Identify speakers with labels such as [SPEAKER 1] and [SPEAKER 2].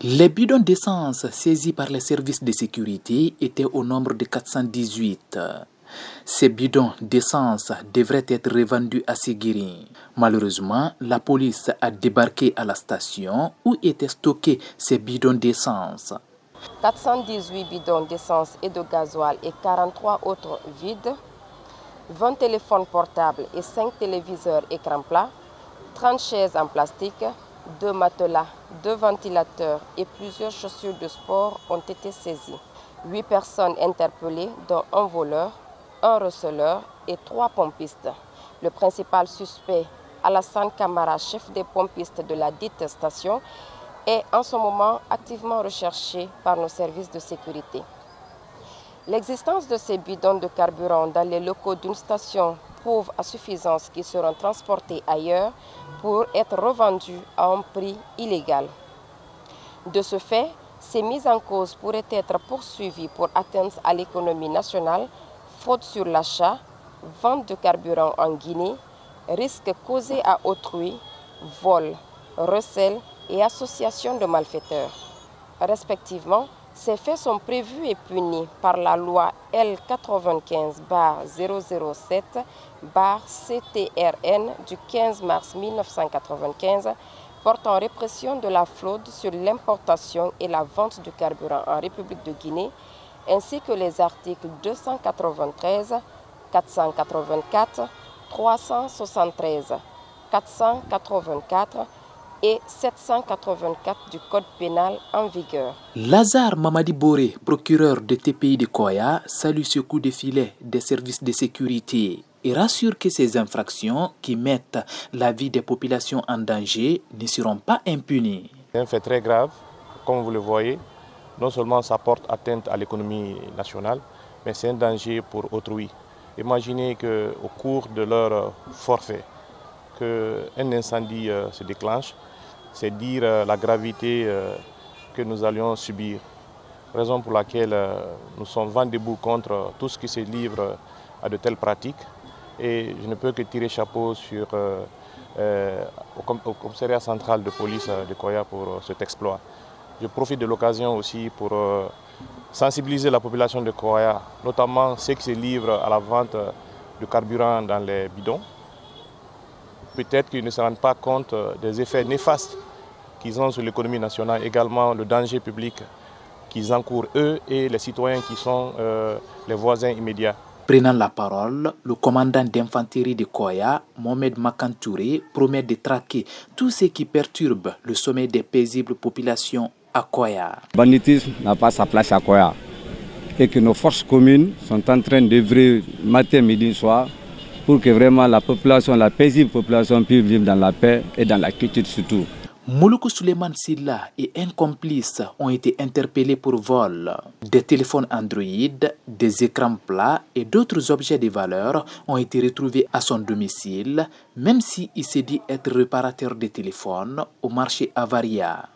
[SPEAKER 1] Les bidons d'essence saisis par les services de sécurité étaient au nombre de 418. Ces bidons d'essence devraient être revendus à Seguiri. Malheureusement, la police a débarqué à la station où étaient stockés ces bidons d'essence.
[SPEAKER 2] 418 bidons d'essence et de gasoil et 43 autres vides, 20 téléphones portables et 5 téléviseurs écran plat, 30 chaises en plastique, 2 matelas, 2 ventilateurs et plusieurs chaussures de sport ont été saisis. 8 personnes interpellées, dont un voleur, un receleur et 3 pompistes. Le principal suspect, Alassane Camara, chef des pompistes de la dite station, est en ce moment activement recherché par nos services de sécurité. L'existence de ces bidons de carburant dans les locaux d'une station prouve à suffisance qu'ils seront transportés ailleurs pour être revendus à un prix illégal. De ce fait, ces mises en cause pourraient être poursuivies pour atteinte à l'économie nationale, fraude sur l'achat, vente de carburant en Guinée, risques causés à autrui, vol, recel et association de malfaiteurs. Respectivement, ces faits sont prévus et punis par la loi L95/007/CTRN du 15 mars 1995 portant répression de la fraude sur l'importation et la vente de carburant en République de Guinée, ainsi que les articles 293, 484, 373, 484 et 784 du Code pénal en vigueur.
[SPEAKER 1] Lazare Mamadi Boré, procureur de TPI de Koya, salue ce coup de filet des services de sécurité et rassure que ces infractions qui mettent la vie des populations en danger ne seront pas impunies.
[SPEAKER 3] C'est un fait très grave, comme vous le voyez. Non seulement ça porte atteinte à l'économie nationale, mais c'est un danger pour autrui. Imaginez qu'au cours de leur forfait, qu'un incendie se déclenche, c'est dire la gravité que nous allions subir. Raison pour laquelle nous sommes vent debout contre tout ce qui se livre à de telles pratiques. Et je ne peux que tirer chapeau au commissariat central de police de Koya pour cet exploit. Je profite de l'occasion aussi pour sensibiliser la population de Koya, notamment ceux qui se livrent à la vente de carburant dans les bidons. Peut-être qu'ils ne se rendent pas compte des effets néfastes qu'ils ont sur l'économie nationale, également le danger public qu'ils encourent eux et les citoyens qui sont les voisins immédiats.
[SPEAKER 1] Prenant la parole, le commandant d'infanterie de Koya, Mohamed Makantouré, promet de traquer tout ce qui perturbe le sommeil des paisibles populations à Koya.
[SPEAKER 4] Le banditisme n'a pas sa place à Koya et que nos forces communes sont en train d'œuvrer matin, midi, soir pour que vraiment la population, la paisible population puisse vivre dans la paix et dans la quiétude surtout.
[SPEAKER 1] Mouloukou Suleiman Silla et un complice ont été interpellés pour vol. Des téléphones Android, des écrans plats et d'autres objets de valeur ont été retrouvés à son domicile, même s'il s'est dit être réparateur de téléphones au marché Avaria.